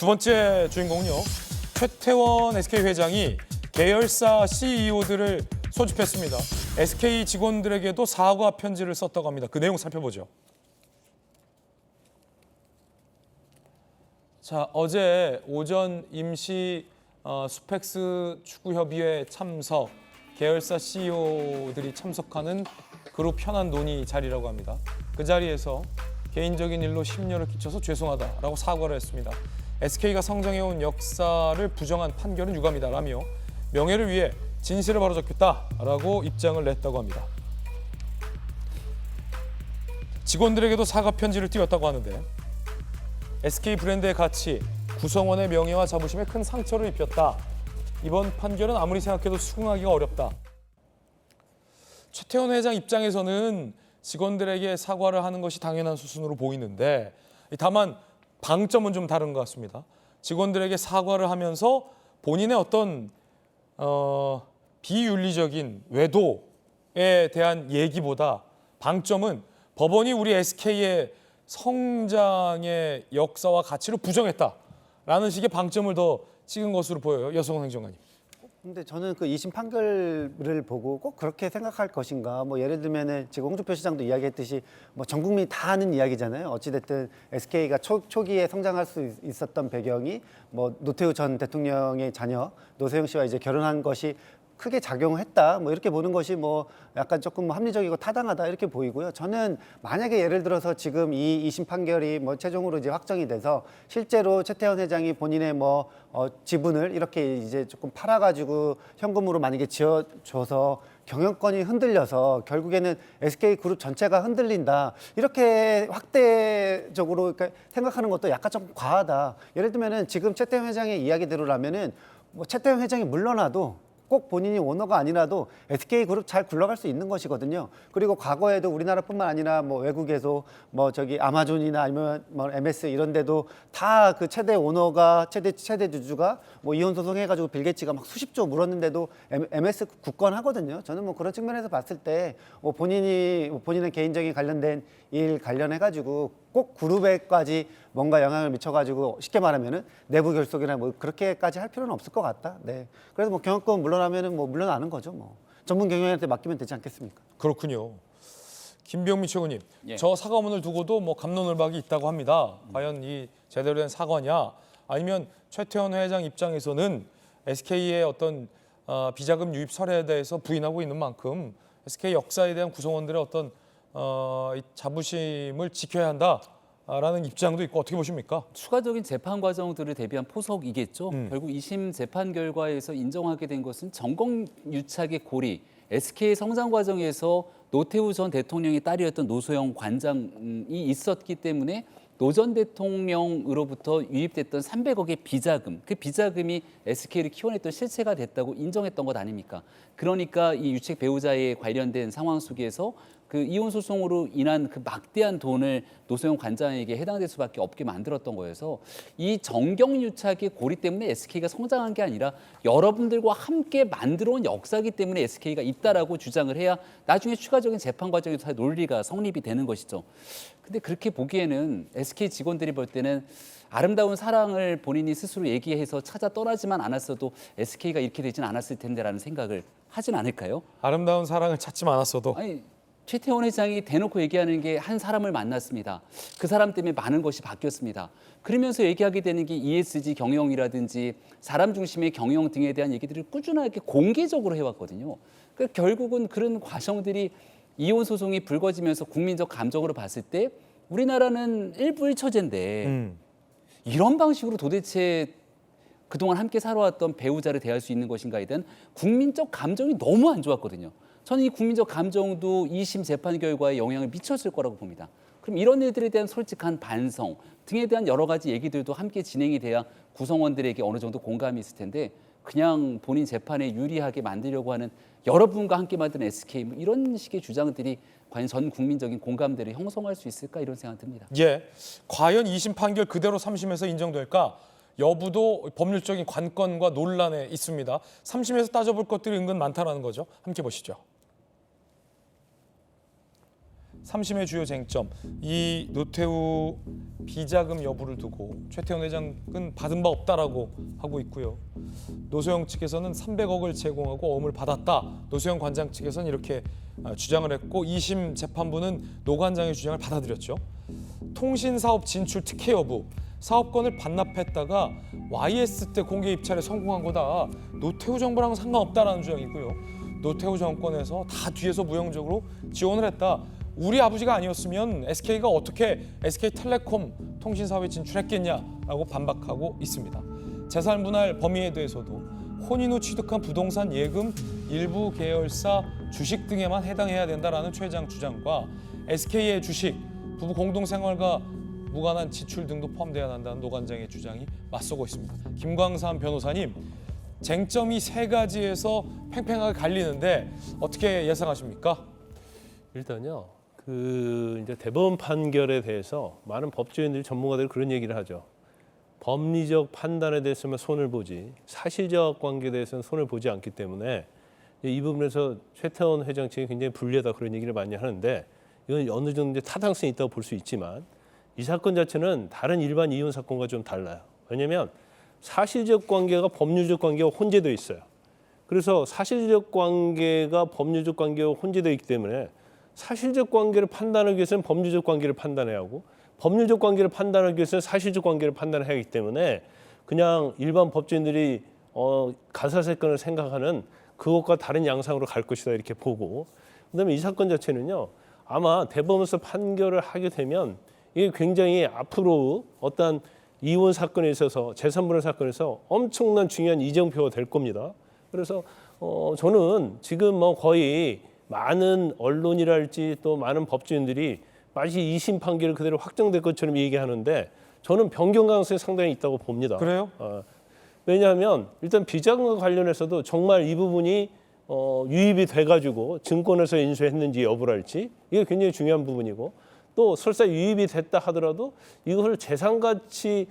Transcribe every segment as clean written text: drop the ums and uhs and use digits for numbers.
두 번째 주인공은요. 최태원 SK 회장이 계열사 CEO들을 소집했습니다. SK 직원들에게도 사과 편지를 썼다고 합니다. 그 내용 살펴보죠. 자, 어제 오전 임시 수펙스 축구협의회 참석, 계열사 CEO들이 참석하는 그룹 현안 논의 자리라고 합니다. 그 자리에서 개인적인 일로 심려를 끼쳐서 죄송하다라고 사과를 했습니다. SK가 성장해온 역사를 부정한 판결은 유감이다라며 명예를 위해 진실을 바로잡겠다라고 입장을 냈다고 합니다. 직원들에게도 사과 편지를 띄웠다고 하는데 SK 브랜드의 가치, 구성원의 명예와 자부심에 큰 상처를 입혔다. 이번 판결은 아무리 생각해도 수긍하기가 어렵다. 최태원 회장 입장에서는 직원들에게 사과를 하는 것이 당연한 수순으로 보이는데 다만 방점은 좀 다른 것 같습니다. 직원들에게 사과를 하면서 본인의 어떤 비윤리적인 외도에 대한 얘기보다 방점은 법원이 우리 SK의 성장의 역사와 가치를 부정했다라는 식의 방점을 더 찍은 것으로 보여요. 여성훈 행정관님. 근데 저는 그 2심 판결을 보고 꼭 그렇게 생각할 것인가. 뭐 예를 들면은 지금 홍준표 시장도 이야기했듯이 뭐 전 국민이 다 아는 이야기잖아요. 어찌됐든 SK가 초기에 성장할 수 있었던 배경이 뭐 노태우 전 대통령의 자녀 노세영 씨와 이제 결혼한 것이 크게 작용했다. 뭐 이렇게 보는 것이 뭐 약간 조금 합리적이고 타당하다 이렇게 보이고요. 저는 만약에 예를 들어서 지금 이 2심 판결이 뭐 최종으로 이제 확정이 돼서 실제로 최태원 회장이 본인의 뭐 지분을 이렇게 이제 조금 팔아가지고 현금으로 만약에 지어줘서 경영권이 흔들려서 결국에는 SK 그룹 전체가 흔들린다 이렇게 확대적으로 생각하는 것도 약간 좀 과하다. 예를 들면은 지금 최태원 회장의 이야기대로라면은 뭐 최태원 회장이 물러나도 꼭 본인이 오너가 아니라도 SK 그룹 잘 굴러갈 수 있는 것이거든요. 그리고 과거에도 우리나라뿐만 아니라 뭐 외국에서 뭐 저기 아마존이나 아니면 뭐 MS 이런 데도 다 그 최대 오너가 최대 주주가 뭐 이혼 소송해가지고 빌 게이츠가 막 수십조 물었는데도 MS 굳건하거든요. 저는 뭐 그런 측면에서 봤을 때 뭐 본인의 개인적인 관련된 일 관련해가지고 꼭 그룹에까지 뭔가 영향을 미쳐가지고 쉽게 말하면은 내부 결속이나 뭐 그렇게까지 할 필요는 없을 것 같다. 네. 그래서 뭐 경영권 물러나면은 뭐 물러나는 거죠. 뭐 전문 경영한테 맡기면 되지 않겠습니까? 그렇군요. 김병민 최고님, 예. 저 사과문을 두고도 뭐 갑론을박이 있다고 합니다. 과연 이 제대로 된 사과냐? 아니면 최태원 회장 입장에서는 SK의 어떤 비자금 유입 사례에 대해서 부인하고 있는 만큼 SK 역사에 대한 구성원들의 어떤 이 자부심을 지켜야 한다라는 입장도 있고 어떻게 보십니까? 추가적인 재판 과정들을 대비한 포석이겠죠. 결국 2심 재판 결과에서 인정하게 된 것은 정권유착의 고리, SK의 성장 과정에서 노태우 전 대통령의 딸이었던 노소영 관장이 있었기 때문에 노 전 대통령으로부터 유입됐던 300억의 비자금, 그 비자금이 SK를 키워냈던 실체가 됐다고 인정했던 것 아닙니까? 그러니까 이 유책 배우자에 관련된 상황 속에서 그 이혼 소송으로 인한 그 막대한 돈을 노소영 관장에게 해당될 수밖에 없게 만들었던 거여서 이 정경유착의 고리 때문에 SK가 성장한 게 아니라 여러분들과 함께 만들어온 역사이기 때문에 SK가 있다라고 주장을 해야 나중에 추가적인 재판 과정에서 다 논리가 성립이 되는 것이죠. 근데 그렇게 보기에는 SK 직원들이 볼 때는 아름다운 사랑을 본인이 스스로 얘기해서 찾아 떠나지만 않았어도 SK가 이렇게 되진 않았을 텐데라는 생각을 하진 않을까요? 아름다운 사랑을 찾지만 않았어도 아니 최태원 회장이 대놓고 얘기하는 게 한 사람을 만났습니다. 그 사람 때문에 많은 것이 바뀌었습니다. 그러면서 얘기하게 되는 게 ESG 경영이라든지 사람 중심의 경영 등에 대한 얘기들을 꾸준하게 공개적으로 해왔거든요. 그러니까 결국은 그런 과정들이 이혼 소송이 불거지면서 국민적 감정으로 봤을 때 우리나라는 일부일처제인데 이런 방식으로 도대체 그동안 함께 살아왔던 배우자를 대할 수 있는 것인가에 대한 국민적 감정이 너무 안 좋았거든요. 저는 이 국민적 감정도 2심 재판 결과에 영향을 미쳤을 거라고 봅니다. 그럼 이런 일들에 대한 솔직한 반성 등에 대한 여러 가지 얘기들도 함께 진행이 돼야 구성원들에게 어느 정도 공감이 있을 텐데 그냥 본인 재판에 유리하게 만들려고 하는 여러분과 함께 만든 SK 뭐 이런 식의 주장들이 과연 전 국민적인 공감대를 형성할 수 있을까 이런 생각 듭니다. 예, 과연 2심 판결 그대로 3심에서 인정될까? 여부도 법률적인 관건과 논란에 있습니다. 3심에서 따져볼 것들이 은근 많다는 거죠. 함께 보시죠. 3심의 주요 쟁점, 이 노태우 비자금 여부를 두고 최태원 회장은 받은 바 없다라고 하고 있고요. 노소영 측에서는 300억을 제공하고 어음을 받았다. 노소영 관장 측에서는 이렇게 주장을 했고 2심 재판부는 노 관장의 주장을 받아들였죠. 통신사업 진출 특혜 여부, 사업권을 반납했다가 YS 때 공개 입찰에 성공한 거다. 노태우 정부랑 상관없다라는 주장이고요. 노태우 정권에서 다 뒤에서 무형적으로 지원을 했다. 우리 아버지가 아니었으면 SK가 어떻게 SK텔레콤 통신사업에 진출했겠냐라고 반박하고 있습니다. 재산 분할 범위에 대해서도 혼인 후 취득한 부동산 예금 일부 계열사 주식 등에만 해당해야 된다라는 최 회장 주장과 SK의 주식, 부부 공동 생활과 무관한 지출 등도 포함돼야 한다는 노 관장의 주장이 맞서고 있습니다. 김광삼 변호사님, 쟁점이 세 가지에서 팽팽하게 갈리는데 어떻게 예상하십니까? 일단요, 이제 대법원 판결에 대해서 많은 법조인들이 전문가들이 그런 얘기를 하죠. 법리적 판단에 대해서만 손을 보지 사실적 관계에 대해서는 손을 보지 않기 때문에 이 부분에서 최태원 회장 측이 굉장히 불리하다 그런 얘기를 많이 하는데 이건 어느 정도 이제 타당성이 있다고 볼 수 있지만 이 사건 자체는 다른 일반 이혼 사건과 좀 달라요. 왜냐하면 사실적 관계가 법률적 관계와 혼재되어 있어요. 그래서 사실적 관계가 법률적 관계와 혼재되어 있기 때문에 사실적 관계를 판단하기 위해서는 법률적 관계를 판단해야 하고 법률적 관계를 판단하기 위해서는 사실적 관계를 판단해야 하기 때문에 그냥 일반 법조인들이 가사사건을 생각하는 그것과 다른 양상으로 갈 것이다 이렇게 보고 그다음에 이 사건 자체는요. 아마 대법원에서 판결을 하게 되면 이게 굉장히 앞으로 어떤 이혼 사건에 있어서 재산분할 사건에서 엄청난 중요한 이정표가 될 겁니다. 그래서 저는 지금 뭐 거의 많은 언론이랄지 또 많은 법조인들이 마치 2심 판결이 그대로 확정될 것처럼 얘기하는데 저는 변경 가능성이 상당히 있다고 봅니다. 그래요? 왜냐하면 일단 비자금과 관련해서도 정말 이 부분이 유입이 돼가지고 증권에서 인수했는지 여부랄지 이게 굉장히 중요한 부분이고 또 설사 유입이 됐다 하더라도 이것을 재산 가치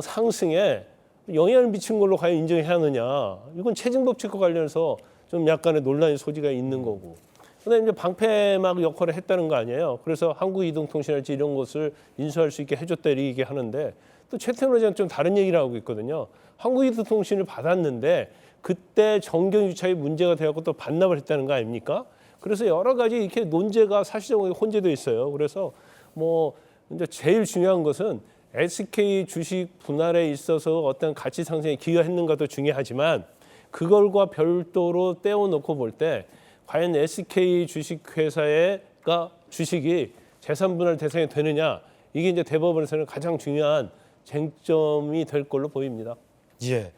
상승에 영향을 미친 걸로 과연 인정해야 하느냐 이건 체증법칙과 관련해서 좀 약간의 논란의 소지가 있는 거고 그다음에 이제 방패막 역할을 했다는 거 아니에요. 그래서 한국이동통신할지 이런 것을 인수할 수 있게 해줬다 이렇게 얘기하는데 또 최태원 회장은 좀 다른 얘기를 하고 있거든요. 한국이동통신을 받았는데 그때 정경유착이 문제가 되었고 또 반납을 했다는 거 아닙니까? 그래서 여러 가지 이렇게 논제가 사실적으로 혼재되어 있어요. 그래서 뭐 이제 제일 중요한 것은 SK 주식 분할에 있어서 어떤 가치 상승에 기여했는가도 중요하지만 그걸과 별도로 떼어놓고 볼 때 과연 SK 주식회사가 주식이 재산 분할 대상이 되느냐 이게 이제 대법원에서는 가장 중요한 쟁점이 될 걸로 보입니다. 예.